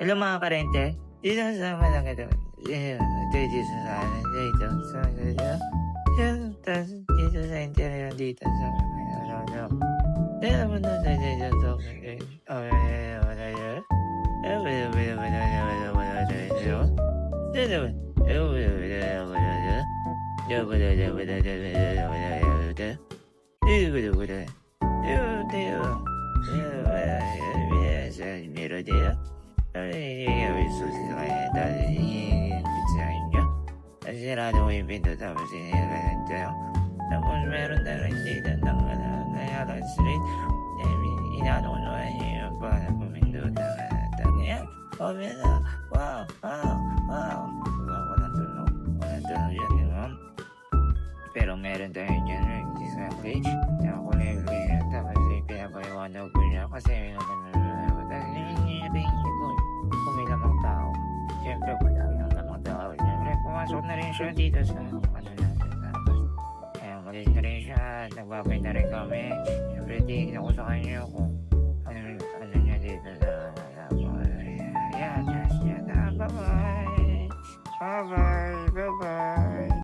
Hello mga karente, dito sa malaki dito sa dito sa dito sa interior dito sa dito mo na dito Sirado yung pinto tapos sinira. Tapos meron na rin dito ng Nayaran Street. Inano ko naman yung para pumindot na yan. Sabi na, wow. Walang tunog yan, di ba? Pero meron tayo dyan, exactly. Ako na yung ganyan, tapos pinapaliwanag ko niya kasi kung may lamang tao. Siyempre, wala lang lamang tao. Siyempre, pumasok na rin siya dito sa natin. Tapos, malis na rin siya, nagbabay na rin kami. Siyempre, tingin ako sa kanya kung ano niya dito sa... Yan. Bye-bye.